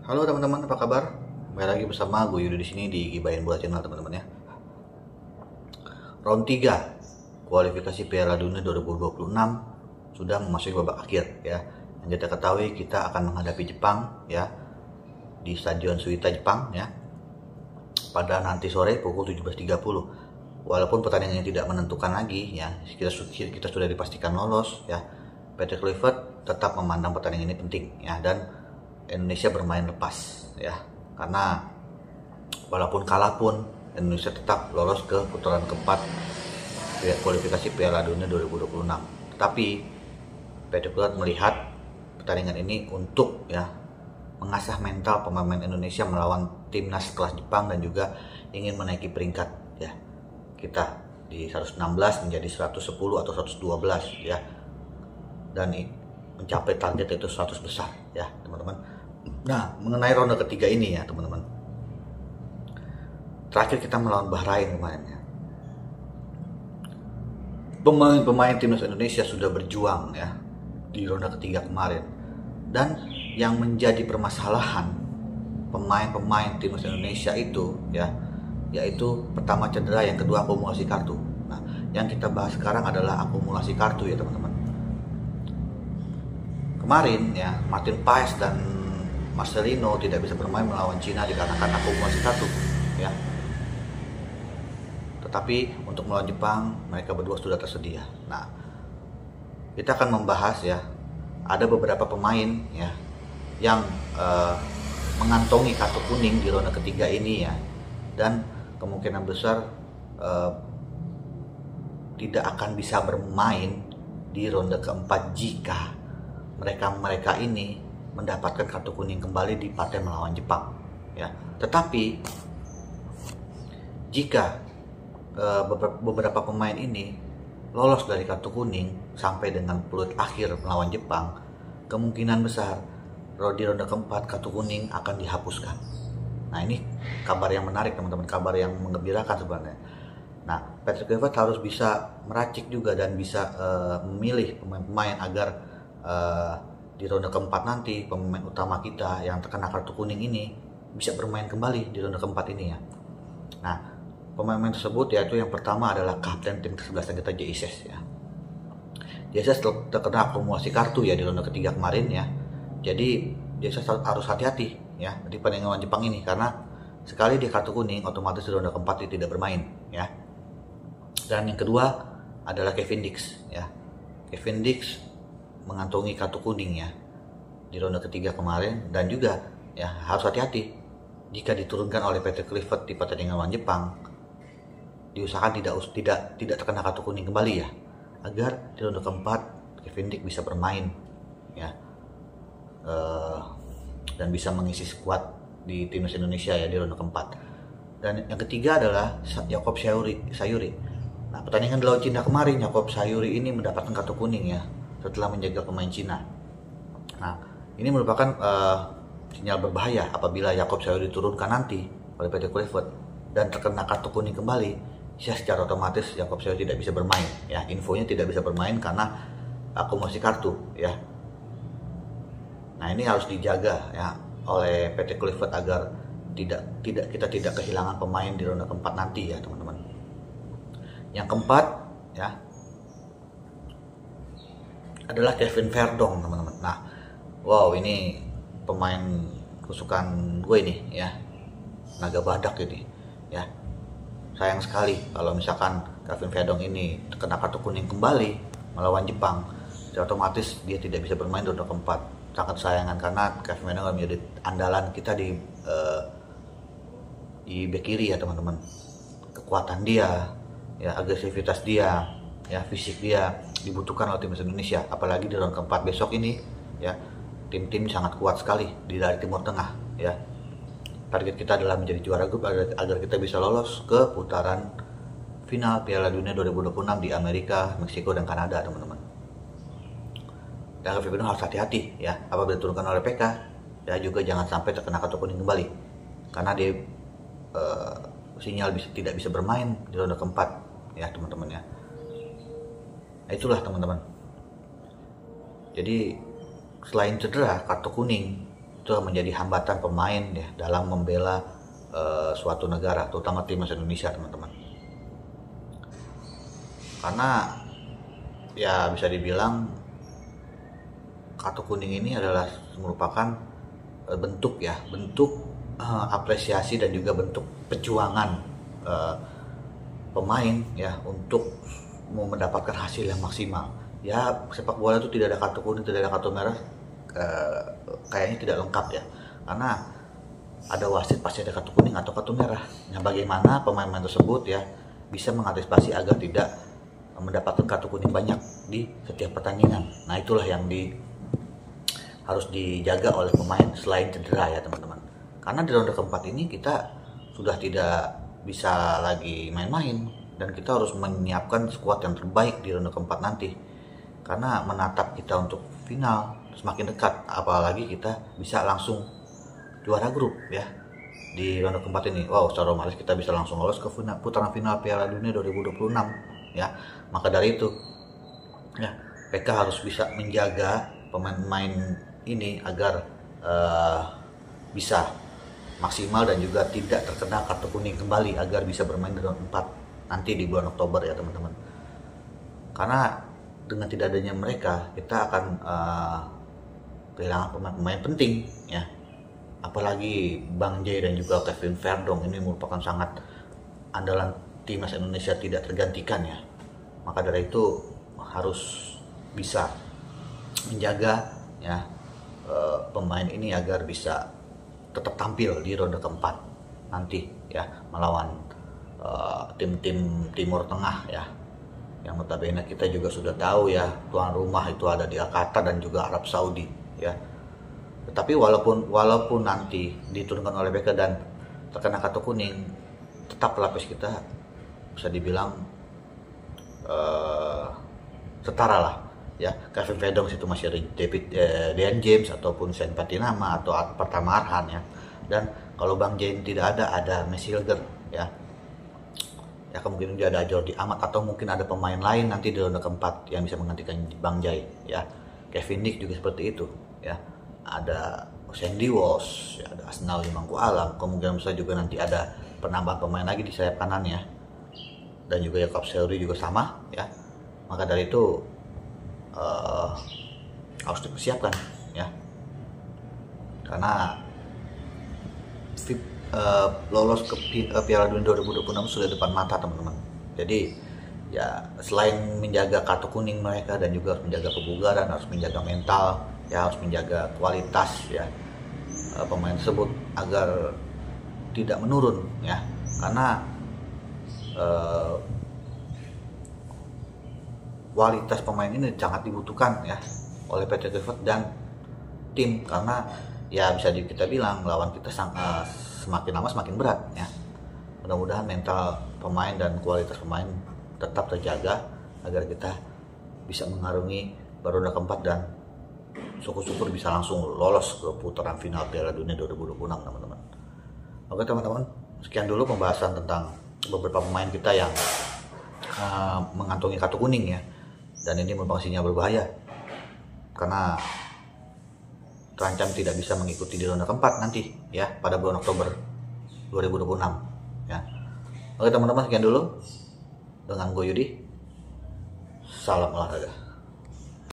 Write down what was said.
Halo teman-teman, apa kabar? Kembali lagi bersama gue Yudi di sini di Gibain Bola Channel teman-teman ya. Round 3 kualifikasi Piala Dunia 2026 sudah memasuki babak akhir ya. Yang kita ketahui kita akan menghadapi Jepang ya di Stadion Suita Jepang ya pada nanti sore pukul 17.30. Walaupun pertandingannya tidak menentukan lagi ya, kita sudah dipastikan lolos ya. Patrick Kluivert tetap memandang pertandingan ini penting ya, dan Indonesia bermain lepas ya, karena walaupun kalah pun Indonesia tetap lolos ke putaran keempat kualifikasi Piala Dunia 2026. Tetapi Patrick Kluivert melihat pertandingan ini untuk ya mengasah mental pemain Indonesia melawan timnas kelas Jepang, dan juga ingin menaiki peringkat ya kita di 116 menjadi 110 atau 112 ya, dan mencapai target itu 100 besar ya teman-teman. Nah, mengenai ronde ketiga ini ya teman-teman, terakhir kita melawan Bahrain kemarin ya, pemain timnas Indonesia sudah berjuang ya di ronde ketiga kemarin, dan yang menjadi permasalahan pemain timnas Indonesia itu ya, yaitu pertama cedera, yang kedua akumulasi kartu. Nah, yang kita bahas sekarang adalah akumulasi kartu ya teman-teman. Kemarin ya Martin Paes dan Marcelino tidak bisa bermain melawan Cina dikarenakan akumulasi kartu ya. Tetapi untuk melawan Jepang mereka berdua sudah tersedia. Nah, kita akan membahas ya, ada beberapa pemain ya yang mengantongi kartu kuning di ronde ketiga ini ya, dan kemungkinan besar tidak akan bisa bermain di ronde keempat jika mereka ini mendapatkan kartu kuning kembali di partai melawan Jepang ya. Tetapi jika beberapa pemain ini lolos dari kartu kuning sampai dengan peluit akhir melawan Jepang, kemungkinan besar di ronde keempat kartu kuning akan dihapuskan. Nah, ini kabar yang menarik teman-teman, kabar yang menggembirakan sebenarnya. Nah, Patrick Kluivert harus bisa meracik juga dan bisa memilih pemain-pemain agar di ronde keempat nanti pemain utama kita yang terkena kartu kuning ini bisa bermain kembali di ronde keempat ini ya. Nah, pemain tersebut yaitu yang pertama adalah kapten tim ke-11 kita, Jesus ya. Jesus terkena akumulasi kartu ya di ronde ketiga kemarin ya. Jadi Jesus harus hati-hati ya di pertandingan Jepang ini, karena sekali dia kartu kuning otomatis di ronde keempat dia tidak bermain ya. Dan yang kedua adalah Kevin Dix ya. Kevin Dix mengantongi kartu kuning ya di ronde ketiga kemarin, dan juga ya harus hati-hati jika diturunkan oleh Patrick Kluivert di pertandingan lawan Jepang, diusahakan tidak terkena kartu kuning kembali ya, agar di ronde keempat Kevin Dix bisa bermain ya, dan bisa mengisi skuad di timnas Indonesia ya di ronde keempat. Dan yang ketiga adalah Yakob Sayuri. Nah, pertandingan lawan Cina kemarin Yakob Sayuri ini mendapatkan kartu kuning ya setelah menjaga pemain Cina. Nah, ini merupakan sinyal berbahaya apabila Yakob Sayuri diturunkan nanti oleh Patrick Kluivert dan terkena kartu kuning kembali, ya secara otomatis Yakob Sayuri tidak bisa bermain ya. Infonya tidak bisa bermain karena akumulasi kartu ya. Nah, ini harus dijaga ya oleh Patrick Kluivert agar kita tidak kehilangan pemain di ronde keempat nanti ya teman-teman. Yang keempat ya adalah Kevin Verdong teman-teman. Nah, wow, ini pemain kesukaan gue ini ya, naga badak ini ya. Sayang sekali kalau misalkan Kevin Verdong ini terkena kartu kuning kembali melawan Jepang, otomatis dia tidak bisa bermain di ronde keempat. Sangat sayangan, karena Kevin Verdong menjadi andalan kita di bek kiri ya teman-teman. Kekuatan dia ya, agresivitas dia ya, fisik dia dibutuhkan oleh timnas Indonesia, apalagi di ronde keempat besok ini ya. Tim-tim sangat kuat sekali dari Timur Tengah ya. Target kita adalah menjadi juara grup agar kita bisa lolos ke putaran final Piala Dunia 2026 di Amerika, Meksiko, dan Kanada teman-teman. Dan Kevin harus hati-hati ya apabila diturunkan oleh PK ya, juga jangan sampai terkena kartu kuning kembali, karena dia sinyal tidak bisa bermain di ronde keempat ya teman-teman ya. Nah, itulah teman-teman. Jadi selain cedera, kartu kuning itu menjadi hambatan pemain ya dalam membela suatu negara, terutama timnas Indonesia, teman-teman. Karena ya bisa dibilang kartu kuning ini adalah merupakan bentuk apresiasi dan juga bentuk perjuangan pemain ya untuk mau mendapatkan hasil yang maksimal. Ya, sepak bola itu tidak ada kartu kuning, tidak ada kartu merah, kayaknya tidak lengkap ya. Karena ada wasit pasti ada kartu kuning atau kartu merah. Nah, bagaimana pemain-pemain tersebut ya bisa mengantisipasi agar tidak mendapatkan kartu kuning banyak di setiap pertandingan. Nah, itulah yang harus dijaga oleh pemain selain cedera ya, teman-teman. Karena di ronde keempat ini kita sudah tidak bisa lagi main-main dan kita harus menyiapkan skuad yang terbaik di ronde keempat nanti. Karena menatap kita untuk final semakin dekat, apalagi kita bisa langsung juara grup ya di ronde keempat ini. Wow, secara otomatis kita bisa langsung lolos ke putaran final Piala Dunia 2026 ya. Maka dari itu ya, PK harus bisa menjaga pemain-pemain ini agar bisa maksimal dan juga tidak terkena kartu kuning kembali, agar bisa bermain di ronde 4 nanti di bulan Oktober ya, teman-teman. Karena dengan tidak adanya mereka, kita akan kehilangan pemain-pemain penting ya. Apalagi Bang Jay dan juga Kevin Verdong ini merupakan sangat andalan timnas Indonesia, tidak tergantikan ya. Maka dari itu harus bisa menjaga ya pemain ini agar bisa tetap tampil di ronde keempat nanti ya, melawan tim-tim Timur Tengah ya, yang notabene kita juga sudah tahu ya, tuan rumah itu ada di Qatar dan juga Arab Saudi ya. Tetapi walaupun nanti diturunkan oleh BK dan terkena kartu kuning, tetap pelapis kita bisa dibilang setara lah ya. Kevin Verdong itu masih ada Dean James ataupun Sen Patinama atau Pratama Arhan ya. Dan kalau Bang Jay tidak ada Messi Hilger ya. Ya kemungkinan juga ada Jordi Amat atau mungkin ada pemain lain nanti di ronde keempat yang bisa menggantikan Bang Jay ya. Kevin Nick juga seperti itu ya. Ada Sandy Walsh, ya, ada Asnawi Mangku Alam, kemungkinan besar juga nanti ada penambahan pemain lagi di sayap kanan ya. Dan juga Jakob Selry juga sama ya. Maka dari itu harus dipersiapkan ya. Karena lolos ke Piala Dunia 2026 sudah depan mata, teman-teman. Jadi ya selain menjaga kartu kuning mereka dan juga harus menjaga kebugaran, harus menjaga mental ya, harus menjaga kualitas ya pemain tersebut agar tidak menurun ya. Karena kualitas pemain ini sangat dibutuhkan ya oleh PT Clifford dan tim, karena ya bisa kita bilang lawan kita semakin lama semakin berat ya. Mudah-mudahan mental pemain dan kualitas pemain tetap terjaga agar kita bisa mengarungi ronde keempat dan syukur-syukur bisa langsung lolos ke putaran final Piala Dunia 2026, teman-teman. Oke teman-teman, sekian dulu pembahasan tentang beberapa pemain kita yang mengantongi kartu kuning ya. Dan ini merupakan sinyal berbahaya karena terancam tidak bisa mengikuti di ronde keempat nanti ya pada bulan Oktober 2026 ya. Oke teman-teman, sekian dulu dengan gue Yudi. Salam olahraga.